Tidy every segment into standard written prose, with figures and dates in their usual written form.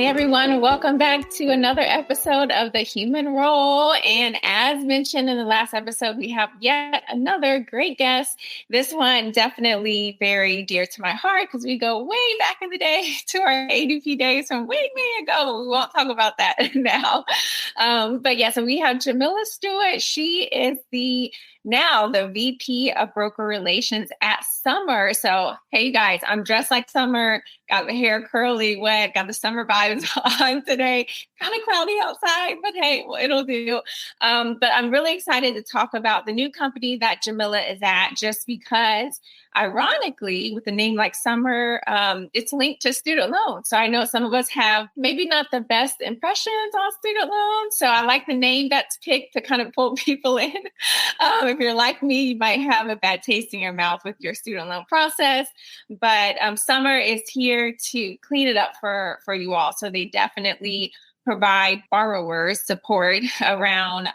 Hey everyone, welcome back to another episode of The Human Role. And as mentioned in the last episode, we have yet another great guest. This one definitely very dear to my heart because we go way back in the day to our ADP days from way ago. We won't talk about that now. So we have Jemila Stewart. She is now the VP of Broker Relations at Summer. So, hey you guys, I'm dressed like Summer, got the hair curly, wet, got the summer vibes on today. Kind of cloudy outside, but hey, well, it'll do. But I'm really excited to talk about the new company that Jemila is at, just because, ironically, with a name like Summer, it's linked to student loans. So I know some of us have maybe not the best impressions on student loans. So I like the name that's picked to kind of pull people in. If you're like me, you might have a bad taste in your mouth with your student loan process. But Summer is here to clean it up for you all. So they definitely provide borrowers support around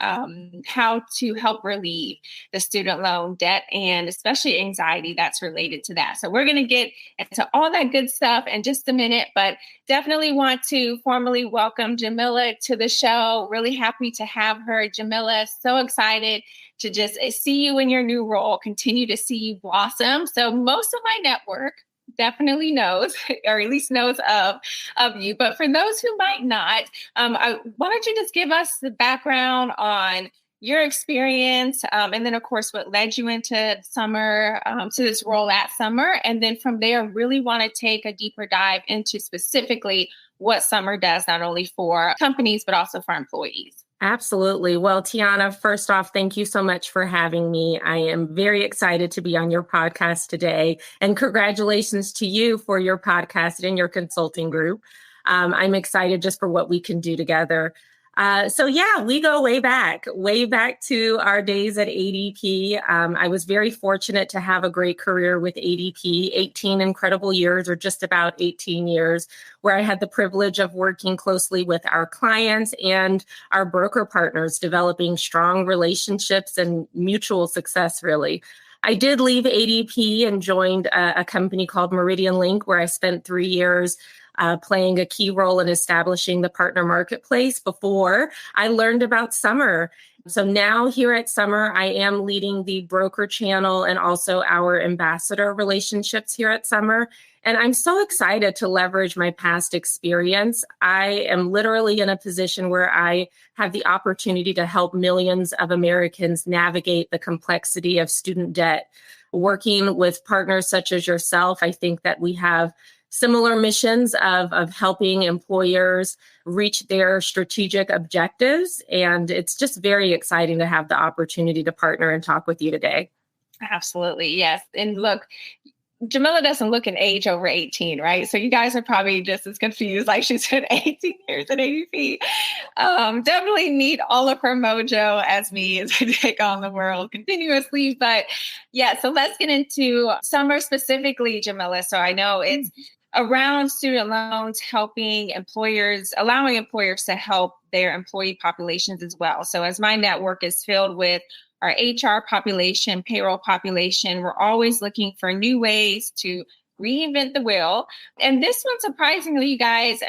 how to help relieve the student loan debt and especially anxiety that's related to that. So we're going to get into all that good stuff in just a minute, but definitely want to formally welcome Jemila to the show. Really happy to have her. Jemila, so excited to just see you in your new role, continue to see you blossom. So most of my network definitely knows, or at least knows of you. But for those who might not, why don't you just give us the background on your experience, and then, of course, what led you into Summer, to this role at Summer. And then from there, really want to take a deeper dive into specifically what Summer does, not only for companies, but also for employees. Absolutely. Well, Tiana, first off, thank you so much for having me. I am very excited to be on your podcast today. And congratulations to you for your podcast and your consulting group. I'm excited just for what we can do together. We go way back to our days at ADP. I was very fortunate to have a great career with ADP, 18 incredible years, or just about 18 years, where I had the privilege of working closely with our clients and our broker partners, developing strong relationships and mutual success, really. I did leave ADP and joined a company called Meridian Link, where I spent 3 years playing a key role in establishing the partner marketplace before I learned about Summer. So now here at Summer, I am leading the broker channel and also our ambassador relationships here at Summer. And I'm so excited to leverage my past experience. I am literally in a position where I have the opportunity to help millions of Americans navigate the complexity of student debt. Working with partners such as yourself, I think that we have similar missions of helping employers reach their strategic objectives. And it's just very exciting to have the opportunity to partner and talk with you today. Absolutely. Yes. And look, Jemila doesn't look an age over 18, right? So you guys are probably just as confused, like she said, 18 years at ADP. Definitely need all of her mojo as me as we take on the world continuously. But yeah, so let's get into Summer specifically, Jemila. So I know it's around student loans, helping employers, allowing employers to help their employee populations as well. So as my network is filled with our HR population, payroll population, we're always looking for new ways to reinvent the wheel. And this one, surprisingly, you guys,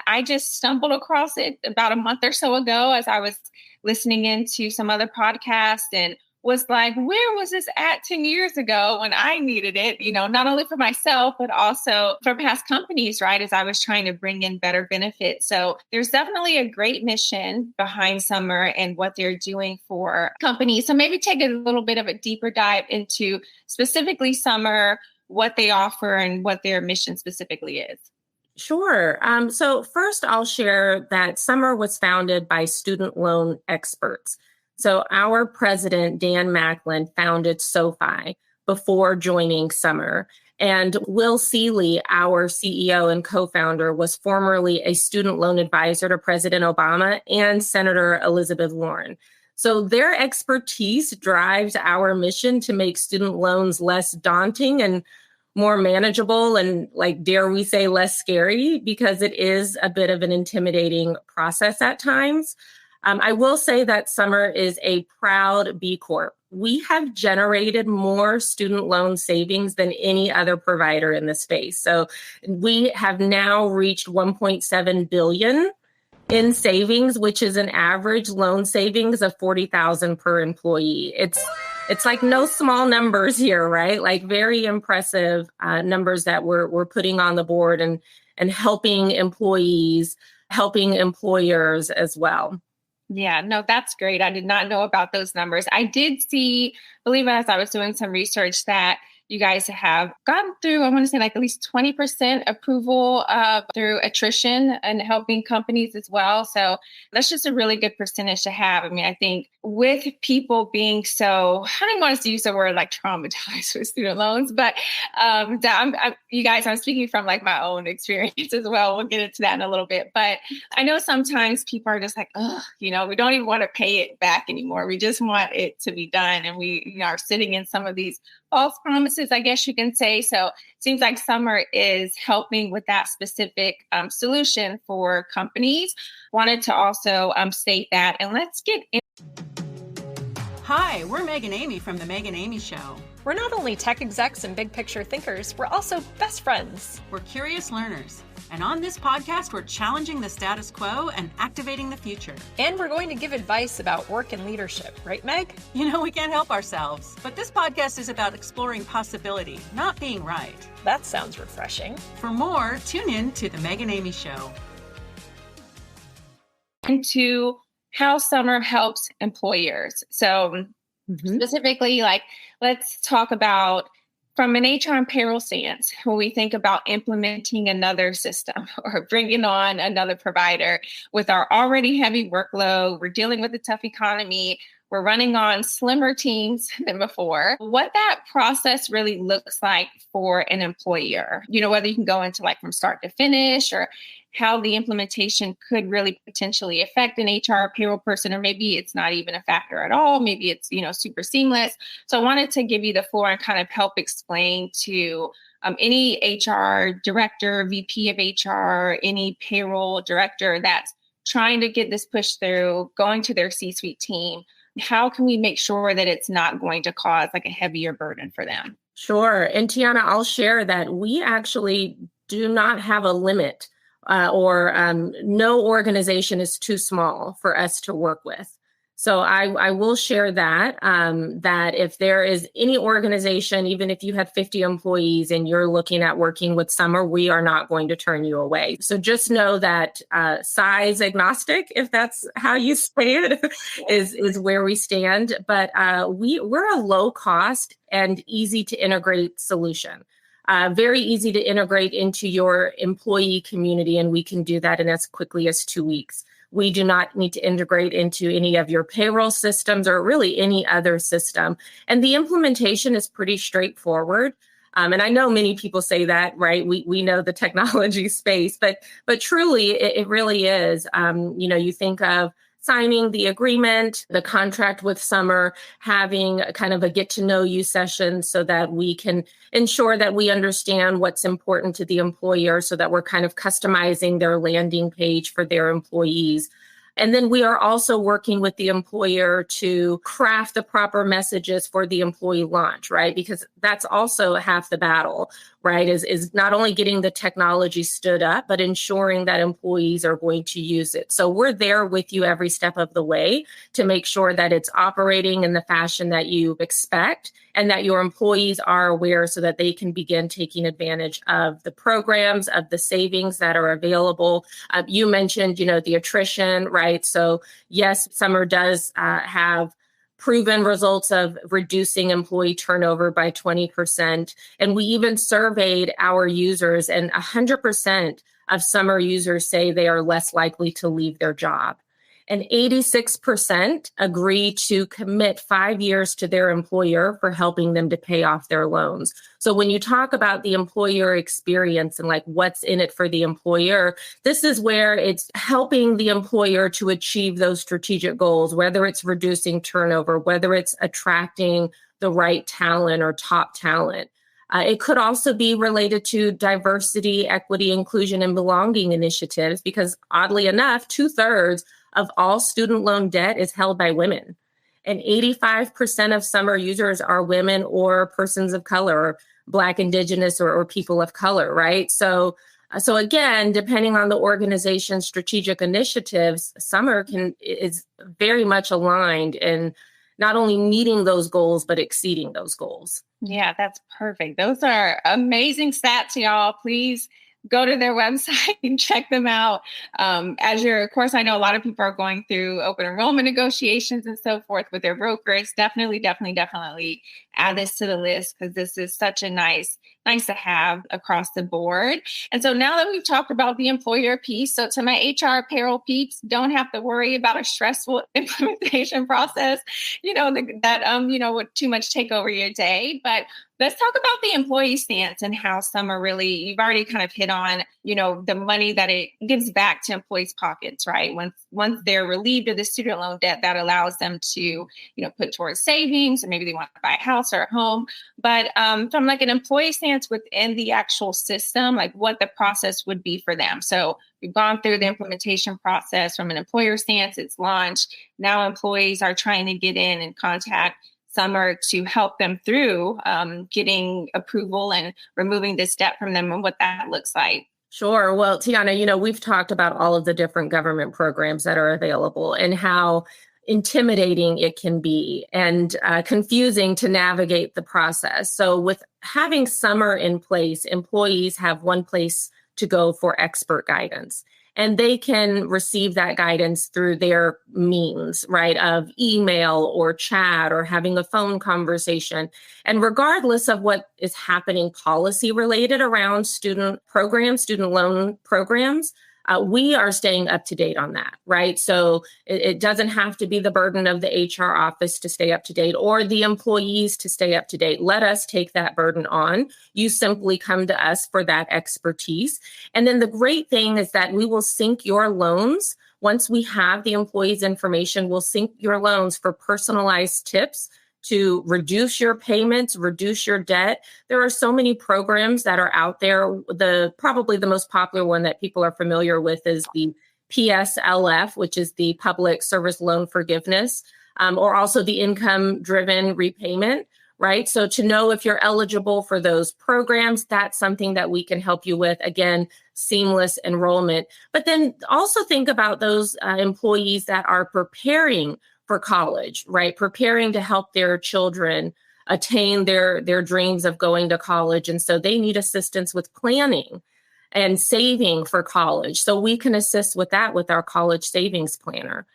I just stumbled across it about a month or so ago as I was listening into some other podcasts and was like, where was this at 10 years ago when I needed it, not only for myself, but also for past companies, right? As I was trying to bring in better benefits. So there's definitely a great mission behind Summer and what they're doing for companies. So maybe take a little bit of a deeper dive into specifically Summer, what they offer and what their mission specifically is. Sure. So first, I'll share that Summer was founded by student loan experts. So our president, Dan Macklin, founded SoFi before joining Summer. And Will Seeley, our CEO and co-founder, was formerly a student loan advisor to President Obama and Senator Elizabeth Warren. So their expertise drives our mission to make student loans less daunting and more manageable and, dare we say, less scary, because it is a bit of an intimidating process at times. I will say that Summer is a proud B Corp. We have generated more student loan savings than any other provider in the space. So we have now reached 1.7 billion in savings, which is an average loan savings of 40,000 per employee. It's like no small numbers here, right? Like very impressive numbers that we're putting on the board and helping employees, helping employers as well. Yeah, no, that's great. I did not know about those numbers. I did see, believe it, as I was doing some research, that you guys have gone through, I want to say like at least 20% approval through attrition and helping companies as well. So that's just a really good percentage to have. I mean, I think with people being so, I don't want to use the word like traumatized with student loans, but you guys, I'm speaking from like my own experience as well. We'll get into that in a little bit. But I know sometimes people are just like, oh, we don't even want to pay it back anymore. We just want it to be done. And we are sitting in some of these false promises, I guess you can say. So it seems like Summer is helping with that specific solution for companies. Wanted to also state that. And let's get in. Hi, we're Meg and Amy from The Meg and Amy Show. We're not only tech execs and big picture thinkers, we're also best friends. We're curious learners. And on this podcast, we're challenging the status quo and activating the future. And we're going to give advice about work and leadership, right, Meg? We can't help ourselves. But this podcast is about exploring possibility, not being right. That sounds refreshing. For more, tune in to The Meg and Amy Show. Into how Summer helps employers. So specifically, let's talk about from an HR and payroll stance, when we think about implementing another system or bringing on another provider with our already heavy workload, we're dealing with a tough economy, we're running on slimmer teams than before, what that process really looks like for an employer, whether you can go into like from start to finish or how the implementation could really potentially affect an HR payroll person, or maybe it's not even a factor at all. Maybe it's, super seamless. So I wanted to give you the floor and kind of help explain to any HR director, VP of HR, any payroll director that's trying to get this pushed through, going to their C-suite team. How can we make sure that it's not going to cause like a heavier burden for them? Sure. And Tiana, I'll share that we actually do not have a limit. No organization is too small for us to work with. So I will share that if there is any organization, even if you had 50 employees and you're looking at working with Summer, we are not going to turn you away. So just know that size agnostic, if that's how you say it, is where we stand. But we're a low cost and easy to integrate solution. Very easy to integrate into your employee community, and we can do that in as quickly as 2 weeks. We do not need to integrate into any of your payroll systems or really any other system. And the implementation is pretty straightforward. And I know many people say that, right? We know the technology space, but truly it really is. You think of signing the agreement, the contract with Summer, having kind of a get to know you session so that we can ensure that we understand what's important to the employer so that we're kind of customizing their landing page for their employees. And then we are also working with the employer to craft the proper messages for the employee launch, right? Because that's also half the battle, right? Is not only getting the technology stood up, but ensuring that employees are going to use it. So we're there with you every step of the way to make sure that it's operating in the fashion that you expect and that your employees are aware so that they can begin taking advantage of the programs, of the savings that are available. You mentioned, the attrition, right? So yes, Summer does have proven results of reducing employee turnover by 20%. And we even surveyed our users, and 100% of Summer users say they are less likely to leave their job. And 86% agree to commit 5 years to their employer for helping them to pay off their loans. So when you talk about the employer experience and like what's in it for the employer, this is where it's helping the employer to achieve those strategic goals, whether it's reducing turnover, whether it's attracting the right talent or top talent. It could also be related to diversity, equity, inclusion, and belonging initiatives, because oddly enough, 2/3 of all student loan debt is held by women. And 85% of summer users are women or persons of color, or Black, Indigenous, or people of color, right? So again, depending on the organization's strategic initiatives, summer is very much aligned in not only meeting those goals, but exceeding those goals. Yeah, that's perfect. Those are amazing stats, y'all. Please go to their website and check them out. Of course, I know a lot of people are going through open enrollment negotiations and so forth with their brokers. Definitely add this to the list, because this is such a nice to have across the board. And so now that we've talked about the employer piece, so to my HR payroll peeps, don't have to worry about a stressful implementation process, that would too much take over your day. But let's talk about the employee stance and how summer really, you've already kind of hit on, the money that it gives back to employees' pockets, right? Once they're relieved of the student loan debt, that allows them to, put towards savings, or maybe they want to buy a house or a home. But from like an employee stance within the actual system, like what the process would be for them. So we've gone through the implementation process from an employer stance, it's launched. Now employees are trying to get in and contact Summer to help them through getting approval and removing this debt from them, and what that looks like. Sure. Well, Tiana, we've talked about all of the different government programs that are available and how intimidating it can be and confusing to navigate the process. So with having Summer in place, employees have one place to go for expert guidance. And they can receive that guidance through their means, right, of email or chat or having a phone conversation. And regardless of what is happening policy related around student loan programs, we are staying up to date on that, right? So it doesn't have to be the burden of the HR office to stay up to date or the employees to stay up to date. Let us take that burden on. You simply come to us for that expertise. And then the great thing is that we will sync your loans. Once we have the employee's information, we'll sync your loans for personalized tips to reduce your payments, reduce your debt. There are so many programs that are out there. Probably the most popular one that people are familiar with is the PSLF, which is the Public Service Loan Forgiveness, or also the income-driven repayment, right? So to know if you're eligible for those programs, that's something that we can help you with. Again, seamless enrollment. But then also think about those employees that are preparing for college, right? Preparing to help their children attain their dreams of going to college. And so they need assistance with planning and saving for college. So we can assist with that with our college savings planner.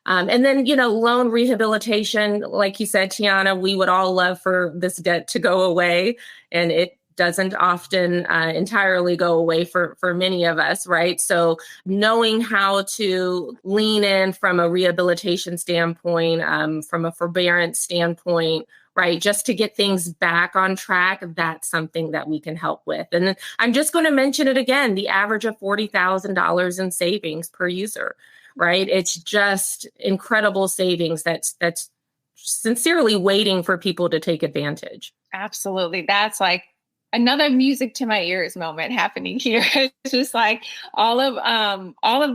And then, loan rehabilitation, like you said, Tiana, we would all love for this debt to go away. And it doesn't often entirely go away for many of us, right? So knowing how to lean in from a rehabilitation standpoint, from a forbearance standpoint, right? Just to get things back on track, that's something that we can help with. And then I'm just going to mention it again, the average of $40,000 in savings per user, right? It's just incredible savings that's sincerely waiting for people to take advantage. Absolutely. That's like another music to my ears moment happening here. It's just like all of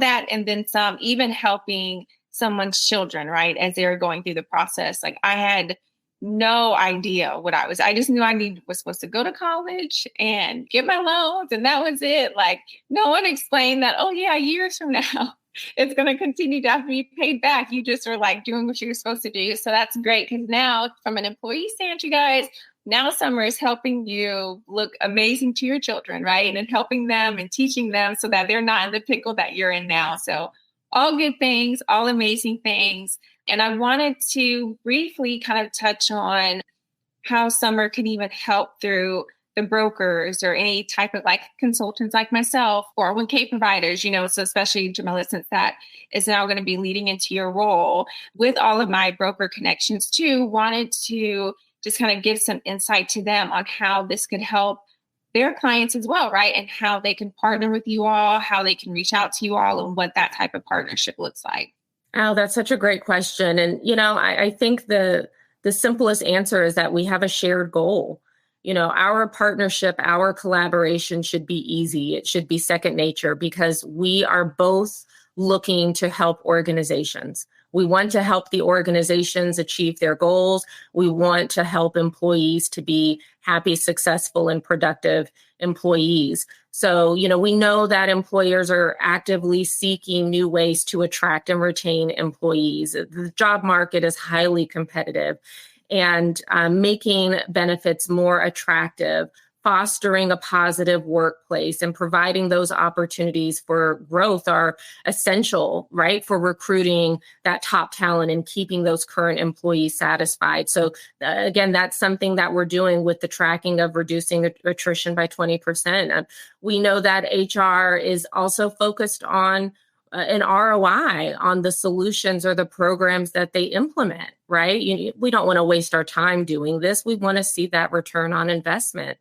that, and then some, even helping someone's children, right, as they're going through the process. Like I had no idea what I just knew I was supposed to go to college and get my loans, and that was it. Like no one explained that, oh yeah, years from now, it's going to continue to have to be paid back. You just are like doing what you're supposed to do. So that's great, because now from an employee stance, you guys, now Summer is helping you look amazing to your children, right? And helping them and teaching them so that they're not in the pickle that you're in now. So all good things, all amazing things. And I wanted to briefly kind of touch on how Summer can even help through the brokers or any type of like consultants like myself, 401k providers, so especially Jemila, since that is now going to be leading into your role with all of my broker connections too, wanted to just kind of give some insight to them on how this could help their clients as well, right? And how they can partner with you all, how they can reach out to you all, and what that type of partnership looks like. Oh, that's such a great question. And, I think the simplest answer is that we have a shared goal. Our partnership, our collaboration should be easy. It should be second nature, because we are both looking to help organizations. We want to help the organizations achieve their goals. We want to help employees to be happy, successful, and productive employees. So, we know that employers are actively seeking new ways to attract and retain employees. The job market is highly competitive, and making benefits more attractive, fostering a positive workplace, and providing those opportunities for growth are essential, right, for recruiting that top talent and keeping those current employees satisfied. So again, that's something that we're doing with the tracking of reducing attrition by 20%. We know that HR is also focused on an ROI on the solutions or the programs that they implement, right? We don't want to waste our time doing this. We want to see that return on investment.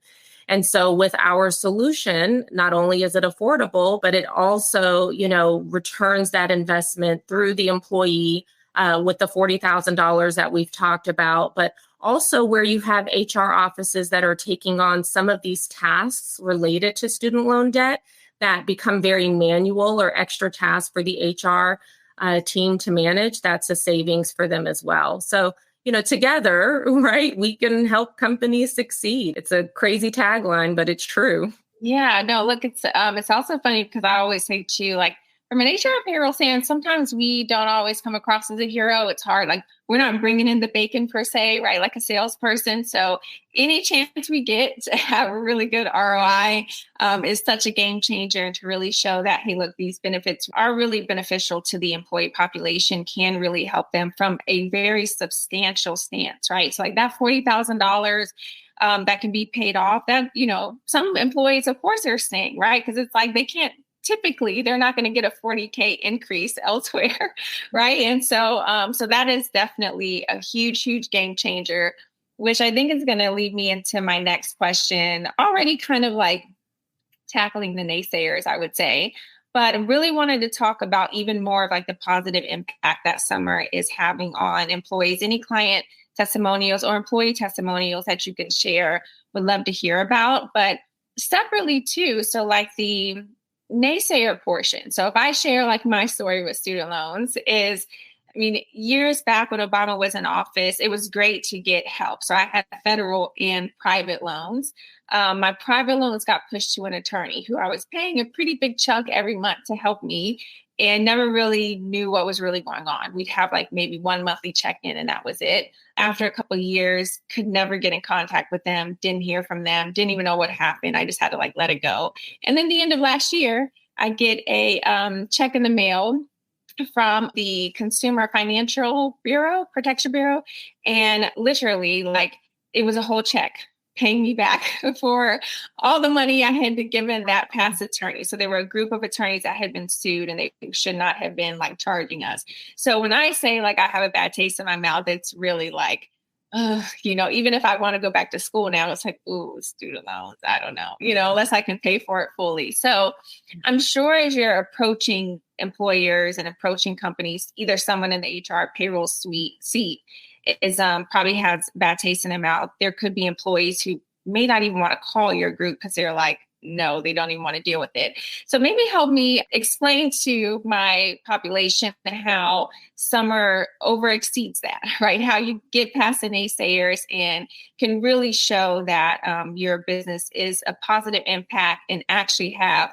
And so with our solution, not only is it affordable, but it also, returns that investment through the employee with the $40,000 that we've talked about, but also where you have HR offices that are taking on some of these tasks related to student loan debt that become very manual or extra tasks for the HR team to manage. That's a savings for them as well. So together, right, we can help companies succeed. It's a crazy tagline, but it's true. Yeah, no, look, it's also funny because I always say too, like from an HR payroll stand, sometimes we don't always come across as a hero. It's hard. Like we're not bringing in the bacon per se, right? Like a salesperson. So any chance we get to have a really good ROI is such a game changer, and to really show that, hey, look, these benefits are really beneficial to the employee population, can really help them from a very substantial stance, right? So like that $40,000 that can be paid off, that, some employees, of course, are staying, right? Because it's like they're not going to get a 40K increase elsewhere, right? And so that is definitely a huge, huge game changer, which I think is going to lead me into my next question, already kind of like tackling the naysayers, I would say. But I really wanted to talk about even more of like the positive impact that summer is having on employees. Any client testimonials or employee testimonials that you can share, would love to hear about. But separately too, so like the naysayer portion. So if I share like my story with student loans years back when Obama was in office, it was great to get help. So I had federal and private loans. My private loans got pushed to an attorney who I was paying a pretty big chunk every month to help me, and never really knew what was really going on. We'd have like maybe one monthly check-in and that was it. After a couple of years, could never get in contact with them, didn't hear from them, didn't even know what happened. I just had to like let it go. And then the end of last year, I get a check in the mail from the Consumer Financial Bureau, Protection Bureau. And literally like it was a whole check paying me back for all the money I had given that past attorney. So there were a group of attorneys that had been sued, and they should not have been like charging us. So when I say like I have a bad taste in my mouth, it's really like, even if I want to go back to school now, it's like, ooh, student loans, I don't know, unless I can pay for it fully. So I'm sure as you're approaching employers and approaching companies, either someone in the HR payroll seat is probably has bad taste in their mouth. There could be employees who may not even want to call your group because they're like, no, they don't even want to deal with it. So maybe help me explain to my population how summer over exceeds that, right? How you get past the naysayers and can really show that your business is a positive impact and actually have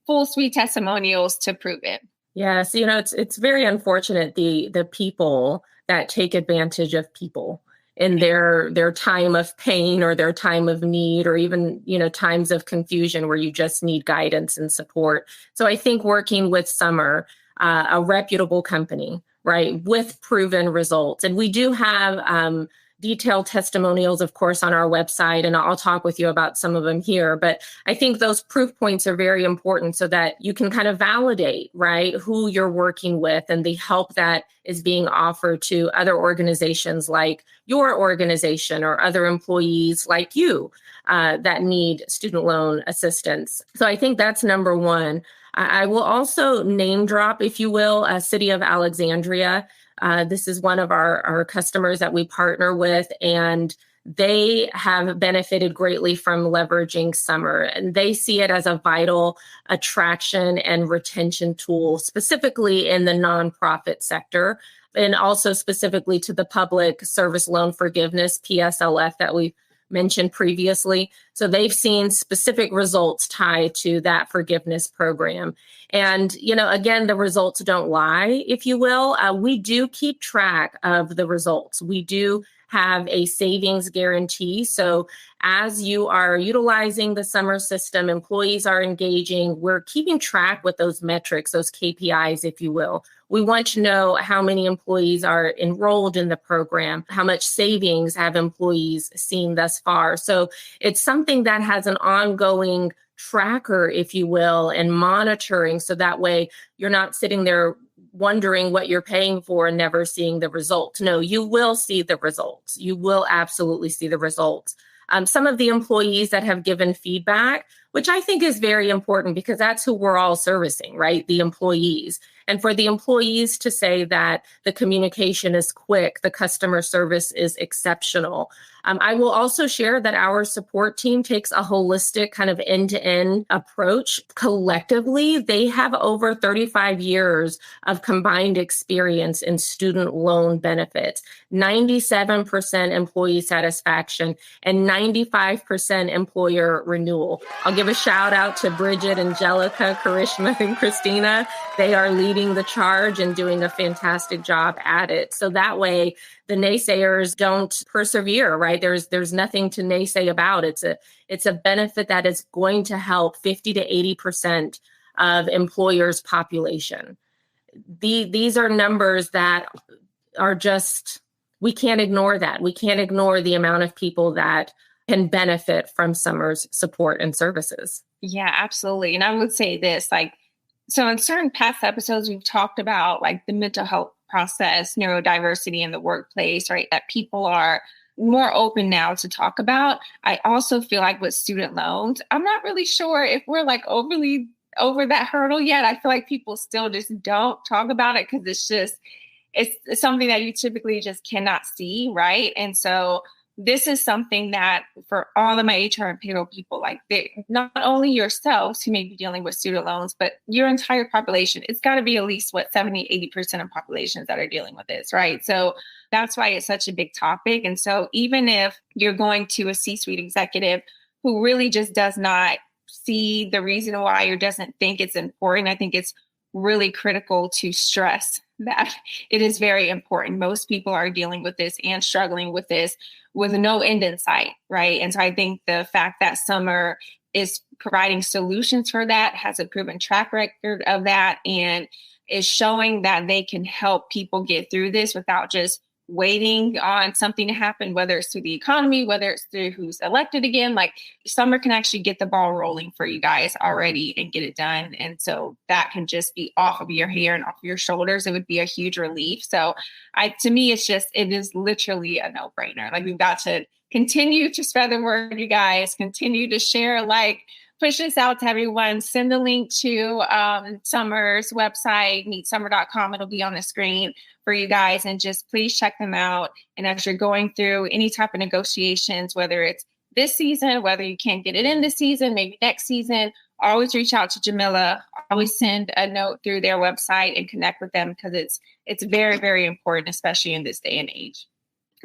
full suite testimonials to prove it. Yes, it's very unfortunate the people that take advantage of people in their time of pain or their time of need, or even, times of confusion where you just need guidance and support. So I think working with Summer, a reputable company, right, with proven results. And we do have detailed testimonials, of course, on our website, and I'll talk with you about some of them here. But I think those proof points are very important so that you can kind of validate, right, who you're working with and the help that is being offered to other organizations like your organization or other employees like you that need student loan assistance. So I think that's number one. I will also name drop, if you will, City of Alexandria. This is one of our customers that we partner with, and they have benefited greatly from leveraging summer, and they see it as a vital attraction and retention tool, specifically in the nonprofit sector, and also specifically to the public service loan forgiveness, PSLF, that we mentioned previously. So they've seen specific results tied to that forgiveness program. And, again, the results don't lie, if you will. We do keep track of the results. We do have a savings guarantee. So as you are utilizing the summer system, employees are engaging, we're keeping track with those metrics, those KPIs, if you will. We want to know how many employees are enrolled in the program, how much savings have employees seen thus far. So it's something that has an ongoing tracker, if you will, and monitoring. So that way you're not sitting there wondering what you're paying for and never seeing the results. No, you will see the results. You will absolutely see the results. Some of the employees that have given feedback, which I think is very important because that's who we're all servicing, right? The employees. And for the employees to say that the communication is quick, the customer service is exceptional. I will also share that our support team takes a holistic kind of end-to-end approach. Collectively, they have over 35 years of combined experience in student loan benefits, 97% employee satisfaction, and 95% employer renewal. I'll give a shout out to Bridget, Angelica, Karishma, and Christina. They are leading the charge and doing a fantastic job at it. So that way, the naysayers don't persevere, right? There's nothing to naysay about. It's a benefit that is going to help 50 to 80% of employers' population. These are numbers that are just, we can't ignore that. We can't ignore the amount of people that can benefit from summer's support and services. Yeah, absolutely. And I would say this, so in certain past episodes, we've talked about the mental health process, neurodiversity in the workplace, right? That people are more open now to talk about. I also feel like with student loans, I'm not really sure if we're overly over that hurdle yet. I feel like people still just don't talk about it because it's something that you typically just cannot see, right? And so this is something that for all of my HR and payroll people, not only yourselves who may be dealing with student loans, but your entire population, it's got to be at least 70, 80% of populations that are dealing with this, right? So that's why it's such a big topic. And so even if you're going to a C-suite executive who really just does not see the reason why or doesn't think it's important, I think it's really critical to stress that it is very important. Most people are dealing with this and struggling with this with no end in sight, right? And so I think the fact that Summer is providing solutions for that, has a proven track record of that, and is showing that they can help people get through this without just waiting on something to happen, whether it's through the economy, whether it's through who's elected again. Summer can actually get the ball rolling for you guys already and get it done. And so that can just be off of your hair and off of your shoulders. It would be a huge relief. So to me, it is literally a no-brainer. We've got to continue to spread the word, you guys, continue to share, push this out to everyone. Send the link to Summer's website, meetsummer.com. It'll be on the screen for you guys. And just please check them out. And as you're going through any type of negotiations, whether it's this season, whether you can't get it in this season, maybe next season, always reach out to Jemila. Always send a note through their website and connect with them because it's very, very important, especially in this day and age.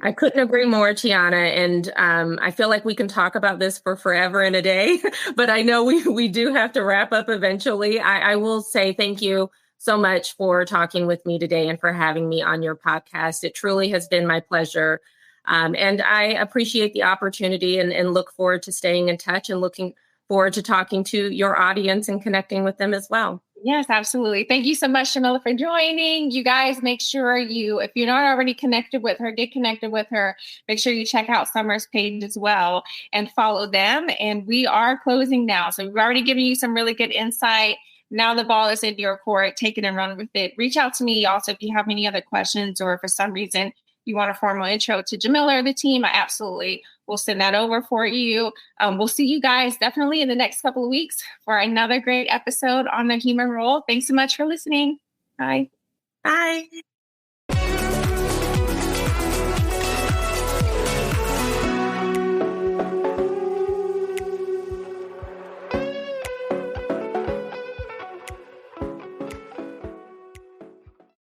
I couldn't agree more, Tiana. And I feel like we can talk about this for forever and a day, but I know we do have to wrap up eventually. I will say thank you so much for talking with me today and for having me on your podcast. It truly has been my pleasure. And I appreciate the opportunity and look forward to staying in touch and looking forward to talking to your audience and connecting with them as well. Yes, absolutely. Thank you so much, Jemila, for joining. You guys, make sure if you're not already connected with her, get connected with her. Make sure you check out Summer's page as well and follow them. And we are closing now. So we've already given you some really good insight. Now the ball is in your court. Take it and run with it. Reach out to me also if you have any other questions or for some reason you want a formal intro to Jemila or the team, I absolutely will send that over for you. We'll see you guys definitely in the next couple of weeks for another great episode on the Human Role. Thanks so much for listening. Bye. Bye.